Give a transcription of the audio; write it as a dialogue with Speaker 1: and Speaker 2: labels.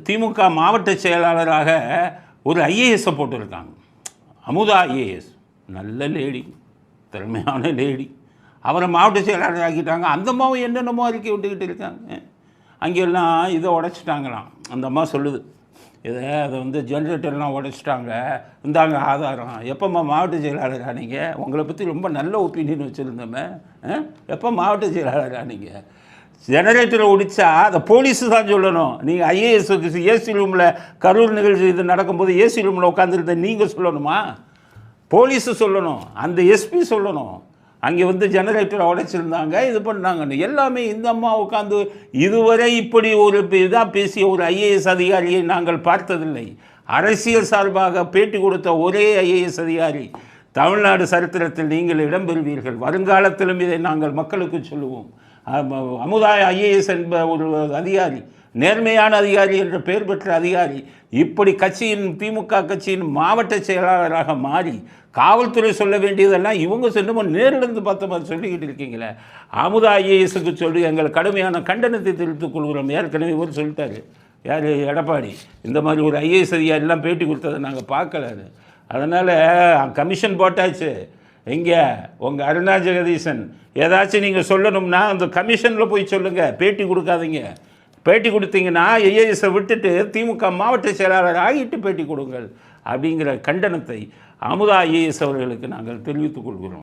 Speaker 1: திமுக மாவட்ட செயலாளராக ஒரு ஐஏஎஸை போட்டிருக்காங்க. அமுதா ஐஏஎஸ், நல்ல லேடி, திறமையான லேடி. அவரை மாவட்ட செயலாளர் ஆக்கிட்டாங்க. அந்த அம்மாவும் என்னென்னமோ அறிக்கை விட்டுக்கிட்டு இருக்காங்க. அங்கெல்லாம் இதை உடைச்சிட்டாங்களாம். அந்த அம்மா சொல்லுது, அதை ஜென்ரேட்டர்லாம் உடைச்சிட்டாங்க, இந்தாங்க ஆதாரம். எப்போம்மா மாவட்ட செயலாளர் ஆனீங்க? உங்களை பற்றி ரொம்ப நல்ல ஒப்பீனியன் வச்சுருந்தோமே, எப்போ மாவட்ட செயலாளர் ஆனீங்க? ஜெனரேட்டரை ஒடிச்சா அதை போலீஸு தான் சொல்லணும். நீங்கள் ஐஏஎஸ் ஏசி ரூமில் கரூர் நிகழ்ச்சி இது நடக்கும்போது ஏசி ரூமில் உட்காந்துருந்த நீங்கள் சொல்லணுமா? போலீஸு சொல்லணும், அந்த எஸ்பி சொல்லணும். அங்கே ஜெனரேட்டரை உடைச்சிருந்தாங்க, இது பண்ணாங்கன்னு எல்லாமே. இந்த அம்மா உட்காந்து இதுவரை இப்படி ஒரு இதாக பேசிய ஒரு ஐஏஎஸ் அதிகாரியை நாங்கள் பார்த்ததில்லை. அரசியல் சார்பாக பேட்டி கொடுத்த ஒரே ஐஏஎஸ் அதிகாரி தமிழ்நாடு சரித்திரத்தில் நீங்கள் இடம்பெறுவீர்கள். வருங்காலத்திலும் இதை நாங்கள் மக்களுக்கு சொல்லுவோம். அமுதா ஐஏஎஸ் என்ப ஒரு அதிகாரி, நேர்மையான அதிகாரி என்ற பெயர் பெற்ற அதிகாரி, இப்படி திமுக கட்சியின் மாவட்ட செயலாளராக மாறி காவல்துறை சொல்ல வேண்டியதெல்லாம் இவங்க சொன்னோம் நேரிலிருந்து பார்த்த மாதிரி சொல்லிக்கிட்டு இருக்கீங்களே. அமுதா ஐஏஎஸுக்கு சொல்லி எங்கள் கடுமையான கண்டனத்தை தெரிவித்துக் கொள்கிறோம். ஏற்கனவே இவர் சொல்லிட்டாரு, யார், எடப்பாடி, இந்த மாதிரி ஒரு ஐஏஎஸ் அதிகாரிலாம் பேட்டி கொடுத்ததை நாங்கள் பார்க்கலாரு. அதனால் கமிஷன் போட்டாச்சு. எங்கே உங்கள் அருணா ஜெகதீசன் ஏதாச்சும் நீங்கள் சொல்லணும்னா அந்த கமிஷனில் போய் சொல்லுங்கள், பேட்டி கொடுக்காதீங்க. பேட்டி கொடுத்தீங்கன்னா ஐஏஎஸை விட்டுட்டு திமுக மாவட்ட செயலாளர் ஆகிட்டு பேட்டி கொடுங்கள் அப்படிங்கிற கண்டனத்தை அமுதா ஐஏஎஸ் அவர்களுக்கு நாங்கள் தெரிவித்துக் கொள்கிறோம்.